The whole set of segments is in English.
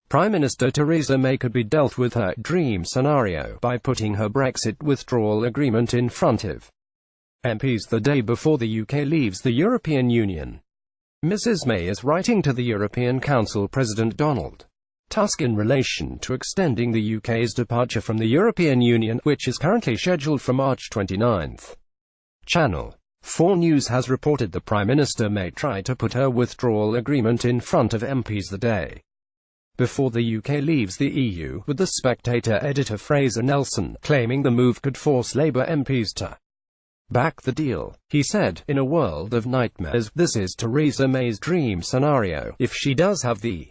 Prime Minister Theresa May could be dealt with her dream scenario by putting her Brexit withdrawal agreement in front of MPs the day before the UK leaves the European Union. Mrs May is writing to the European Council President Donald Tusk in relation to extending the UK's departure from the European Union, which is currently scheduled for March 29. Channel 4 News has reported the Prime Minister may try to put her withdrawal agreement in front of MPs the day before the UK leaves the EU, with the Spectator editor Fraser Nelson claiming the move could force Labour MPs to back the deal. He said, "In a world of nightmares, this is Theresa May's dream scenario. If she does have the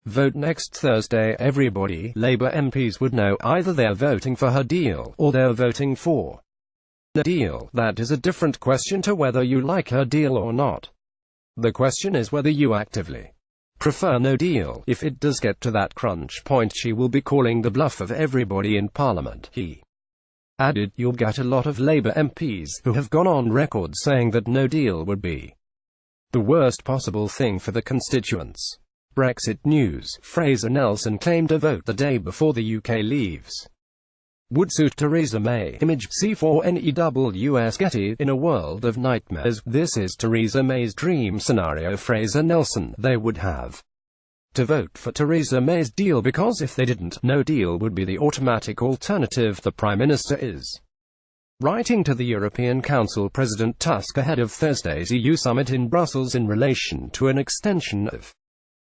vote next Thursday, everybody, Labour MPs, would know either they're voting for her deal, or they're voting for the deal. That is a different question to whether you like her deal or not. The question is whether you actively prefer no deal. If it does get to that crunch point, she will be calling the bluff of everybody in Parliament." He added, "You'll get a lot of Labour MPs who have gone on record saying that no deal would be the worst possible thing for the constituents." Brexit news. Fraser Nelson claimed a vote the day before the UK leaves would suit Theresa May. Image C4NEWS Getty. In a world of nightmares, this is Theresa May's dream scenario. Fraser Nelson. They would have to vote for Theresa May's deal because if they didn't, no deal would be the automatic alternative. The Prime Minister is writing to the European Council President Tusk ahead of Thursday's EU summit in Brussels in relation to an extension of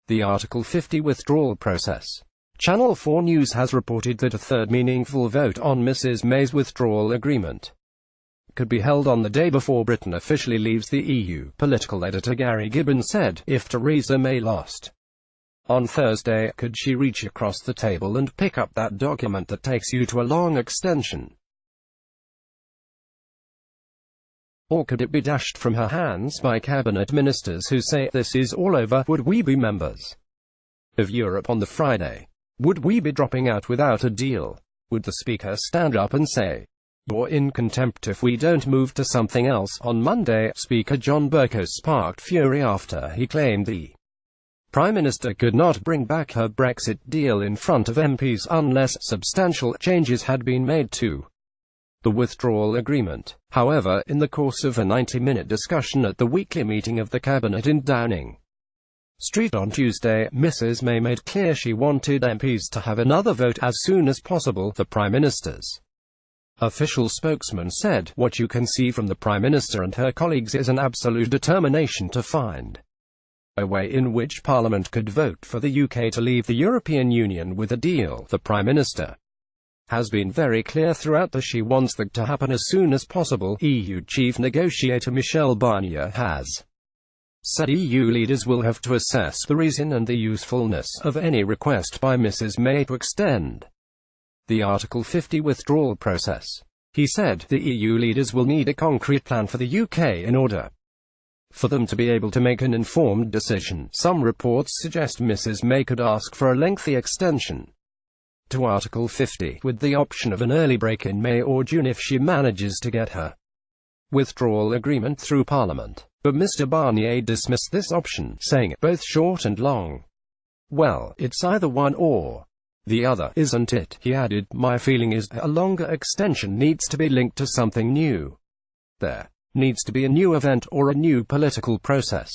the Article 50 withdrawal process. Channel 4 News has reported that a third meaningful vote on Mrs May's withdrawal agreement could be held on the day before Britain officially leaves the EU. Political editor Gary Gibbons said, "If Theresa May lost on Thursday, could she reach across the table and pick up that document that takes you to a long extension? Or could it be dashed from her hands by cabinet ministers who say, 'This is all over'? Would we be members of Europe on the Friday? Would we be dropping out without a deal? Would the Speaker stand up and say, 'You're in contempt if we don't move to something else'?" On Monday, Speaker John Bercow sparked fury after he claimed the Prime Minister could not bring back her Brexit deal in front of MPs unless substantial changes had been made to the withdrawal agreement. However, in the course of a 90-minute discussion at the weekly meeting of the Cabinet in Downing Street on Tuesday, Mrs May made clear she wanted MPs to have another vote as soon as possible. The Prime Minister's official spokesman said, "What you can see from the Prime Minister and her colleagues is an absolute determination to find a way in which Parliament could vote for the UK to leave the European Union with a deal." The Prime Minister has been very clear throughout that she wants that to happen as soon as possible. EU Chief Negotiator Michel Barnier has said EU leaders will have to assess the reason and the usefulness of any request by Mrs May to extend the Article 50 withdrawal process. He said, "The EU leaders will need a concrete plan for the UK in order for them to be able to make an informed decision." Some reports suggest Mrs May could ask for a lengthy extension to Article 50, with the option of an early break in May or June if she manages to get her withdrawal agreement through Parliament. But Mr Barnier dismissed this option, saying, "Both short and long. Well, it's either one or the other, isn't it?" He added, "My feeling is, a longer extension needs to be linked to something new. There needs to be a new event or a new political process."